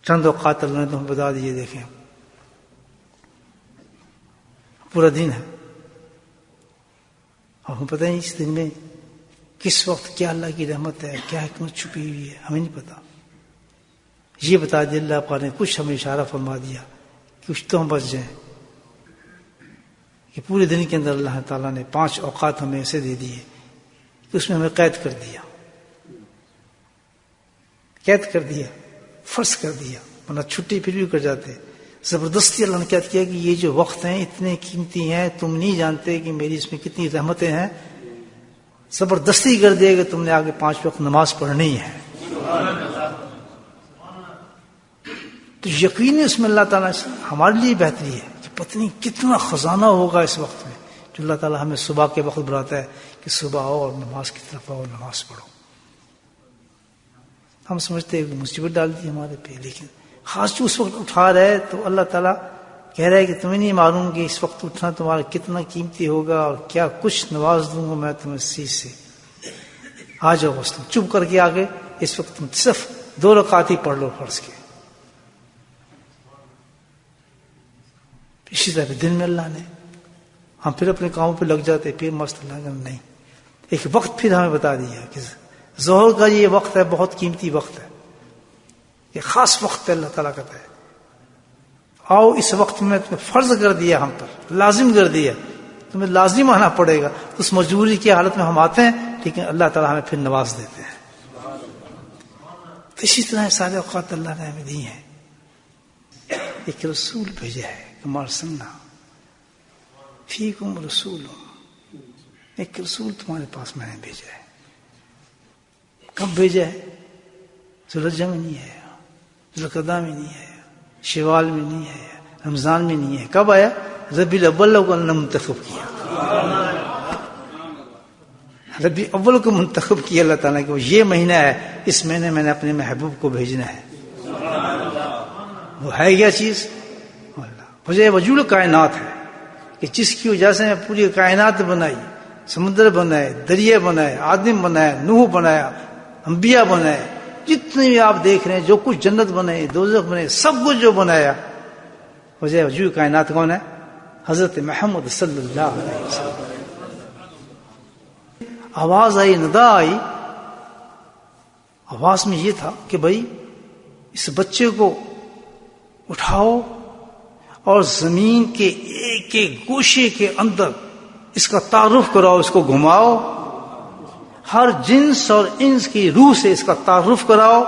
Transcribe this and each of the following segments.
چند اوقات اللہ نے تمہیں بتا دیے. دیکھیں پورا دن ہے اور ہمیں پتہ نہیں اس دن میں کس وقت کیا اللہ کی رحمت ہے, کیا حکمت چھپی ہوئی ہے, ہمیں نہیں پتا. یہ بتا دیا اللہ پاک نے, کچھ ہمیں اشارہ فرما دیا, کچھ تو ہم بچ جائیں. کہ پورے دن کے اندر اللہ تعالیٰ نے 5 اوقات ہمیں ایسے دے دیے کہ اس میں ہمیں قید کر دیا, فرض کر دیا, ورنہ چھٹی پھر بھی کر جاتے. زبردستی اللہ نے قید کیا کہ یہ جو وقت ہیں اتنے قیمتی ہیں, تم نہیں جانتے کہ میری اس میں کتنی رحمتیں ہیں. زبردستی کر دیا کہ تم نے آگے 5 وقت نماز پڑھنی ہے. تو یقین اس میں اللہ تعالیٰ ہمارے لیے بہتری ہے کہ پتہ نہیں کتنا خزانہ ہوگا اس وقت میں, جو اللہ تعالیٰ ہمیں صبح کے وقت بلاتا ہے کہ صبح آؤ اور نماز کی طرف آؤ, نماز پڑھو. ہم سمجھتے ہیں کہ مصیبت ڈال دی ہمارے پہ, لیکن خاص جو اس وقت اٹھا رہے تو اللہ تعالیٰ کہہ رہا ہے کہ تمہیں نہیں معلوم کہ اس وقت اٹھنا تمہارا کتنا قیمتی ہوگا اور کیا کچھ نواز دوں گا میں تمہیں اس چیز سے. آ جاؤ بس تم چپ کر کے آگے اس وقت تم صرف 2 رکعت ہی پڑھ لو فرض کے. اسی طرح دن میں اللہ نے ہم پھر اپنے کاموں پہ لگ جاتے, پھر مست اللہ کا نہیں. ایک وقت پھر ہمیں بتا دیا کہ ظہر کا یہ وقت ہے, بہت قیمتی وقت ہے, یہ خاص وقت ہے. اللہ تعالیٰ کہتا ہے آؤ اس وقت میں تمہیں فرض کر دیا, ہم پر لازم کر دیا, تمہیں لازم آنا پڑے گا. اس مجبوری کی حالت میں ہم آتے ہیں, لیکن اللہ تعالیٰ ہمیں پھر نواز دیتے ہیں. تو اسی طرح سارے اوقات اللہ نے ہمیں دی ہیں. ایک رسول بھیجا ہے, کما ارسلنا فیکم رسول, ایک رسول تمہارے پاس میں نے بھیجا ہے. کب بھیجا ہے؟ ذوالحجہ میں نہیں ہے, ذوالقعدہ میں نہیں ہے, شوال میں نہیں ہے, رمضان میں نہیں ہے. کب آیا؟ ربیع الاول کو اللہ نے منتخب کیا. ربیع اول کو منتخب کیا اللہ تعالیٰ کہ یہ مہینہ ہے, اس مہینے میں نے اپنے محبوب کو بھیجنا ہے. وہ ہے کیا چیز؟ وجہ وجود کائنات ہے کہ جس کی وجہ سے پوری کائنات بنائی, سمندر بنائے, دریا بنائے, آدم بنایا, نوح بنایا, انبیاء بنائے, جتنے بھی آپ دیکھ رہے ہیں, جو کچھ جنت بنے, دوزخ بنے, سب کچھ جو بنایا, وجہ وجود کائنات کون ہے؟ حضرت محمد صلی اللہ علیہ وسلم. آواز آئی, ندا آئی. آواز میں یہ تھا کہ بھائی اس بچے کو اٹھاؤ اور زمین کے ایک ایک گوشے کے اندر اس کا تعارف کراؤ, اس کو گھماؤ, ہر جنس اور انس کی روح سے اس کا تعارف کراؤ,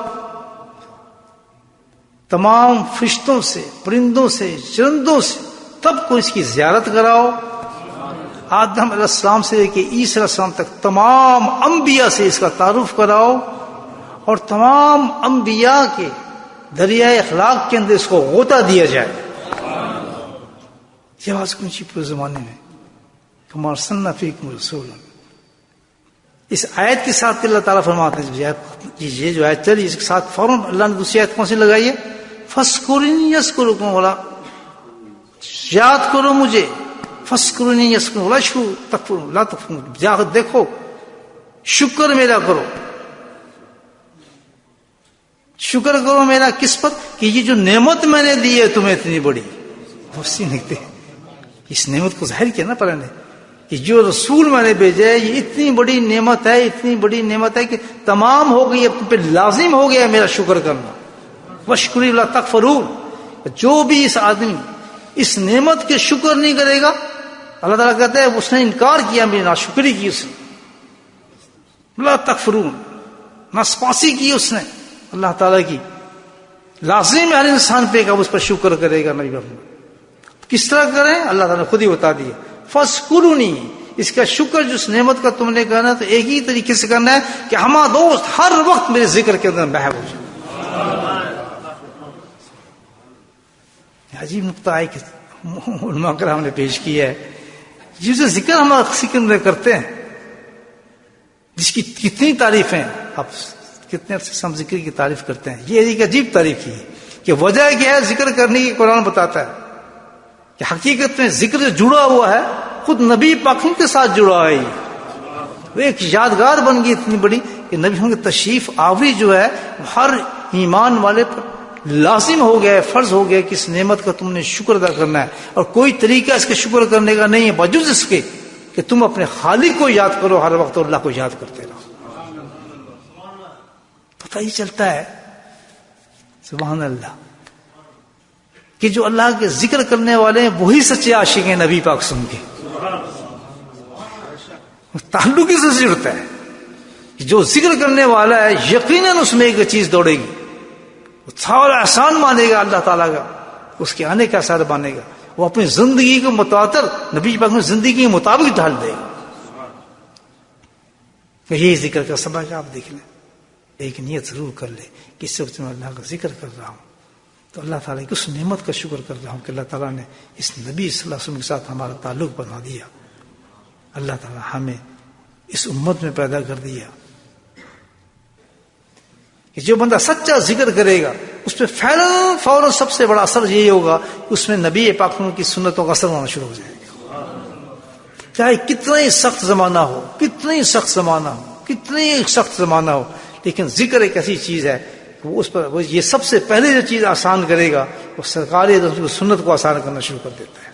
تمام فرشتوں سے, پرندوں سے, چرندوں سے تب کو اس کی زیارت کراؤ. آدم علیہ السلام سے لے کے عیسی علیہ السلام تک تمام انبیاء سے اس کا تعارف کراؤ, اور تمام انبیاء کے دریائے اخلاق کے اندر اس کو غوطہ دیا جائے. یہ آواز کونچی پورے زمانے میں, کما ارسلنا فیکم رسولا. اس آیت کے ساتھ اللہ تعالیٰ فرماتے ہیں, یہ جو آیت چلی اس کے ساتھ فوراً اللہ نے دوسری آیت کون سی لگائی ہے؟ فَاسْكُرُونِي يَذْكُرُكُمْ وَلَا, یاد کرو مجھے, فَاسْكُرُونِي يَذْكُرُكُمْ وَلَا تَكْفُرُونَ لا تَكْفُرُونَ, جا دیکھو شکر میرا کرو. شکر کرو میرا کس پر؟ کہ یہ جو نعمت میں نے دی ہے تمہیں اتنی بڑی, اسی نکتے اس نعمت کو ظاہر کیا نا پہلے نے کہ جو رسول میں نے بھیجا ہے یہ اتنی بڑی نعمت ہے, اتنی بڑی نعمت ہے کہ تمام ہو گئی, اب تم پہ لازم ہو گیا میرا شکر کرنا. وَاشْكُرُوا لَا تَكْفُرُونَ, جو بھی اس آدمی اس نعمت کے شکر نہیں کرے گا, اللہ تعالیٰ کہتا ہے اس نے انکار کیا, میری ناشکری کی اس نے. لا تکفرون, ناسپاسی کی اس نے اللہ تعالیٰ کی. لازم ہر انسان پہ کہ اس پر شکر کرے گا. نہیں بابا کس طرح کریں اللہ تعالیٰ نے خود ہی بتا دیا. فَاسْكُرُونِي, اس کا شکر جس نعمت کا تم نے کرنا تو ایک ہی طریقے سے کرنا ہے کہ ہما دوست ہر وقت میرے ذکر کے اندر محو ہو جائے. عجیب نقطہ ہے کہ علماء کرام نے پیش کیا ہے. یہ جو ذکر ہمارا ذکر میں کرتے ہیں جس کی کتنی تعریفیں, اب کتنے عرصے سے ہم ذکر کی تعریف کرتے ہیں, یہ ایک عجیب تعریف کی ہے کہ وجہ کیا ہے ذکر کرنے کی. قرآن بتاتا ہے کہ حقیقت میں ذکر جو جڑا ہوا ہے خود نبی پاک کے ساتھ جڑا ہے. وہ ایک یادگار بن گئی اتنی بڑی کہ نبی کی تشریف آوری جو ہے ہر ایمان والے پر لازم ہو گیا ہے، فرض ہو گیا کہ اس نعمت کا تم نے شکر ادا کرنا ہے، اور کوئی طریقہ اس کے شکر کرنے کا نہیں ہے بجز اس کے کہ تم اپنے خالق کو یاد کرو ہر وقت، اور اللہ کو یاد کرتے رہو. پتہ ہی چلتا ہے سبحان اللہ کہ جو اللہ کے ذکر کرنے والے ہیں وہی سچے عاشق ہیں نبی پاک سن کے. تعلق اس سے جڑتا ہے. جو ذکر کرنے والا ہے یقیناً اس میں ایک چیز دوڑے گی، وہ سارا احسان مانے گا اللہ تعالیٰ کا، اس کے آنے کا اثر مانے گا، وہ اپنی زندگی کو متواتر نبی پاک میں زندگی کے مطابق ڈھال دے گا. یہی ذکر کا سبق آپ دیکھ لیں. ایک نیت ضرور کر لے کہ اس وقت میں اللہ کا ذکر کر رہا ہوں تو اللہ تعالیٰ کی اس نعمت کا شکر کر رہا ہوں کہ اللہ تعالیٰ نے اس نبی صلی اللہ علیہ وسلم کے ساتھ ہمارا تعلق بنا دیا. اللہ تعالیٰ ہمیں اس امت میں پیدا کر دیا کہ جو بندہ سچا ذکر کرے گا اس پہ فوراً سب سے بڑا اثر یہی ہوگا کہ اس میں نبی پاک کی سنتوں کا اثر ہونا شروع ہو جائے گا. چاہے کتنا ہی سخت زمانہ ہو، کتنا ہی سخت زمانہ ہو، کتنا ہی سخت زمانہ ہو، لیکن ذکر ایک ایسی چیز ہے کہ اس پر یہ سب سے پہلے جو چیز آسان کرے گا وہ سرکاری سنت کو آسان کرنا شروع کر دیتا ہے.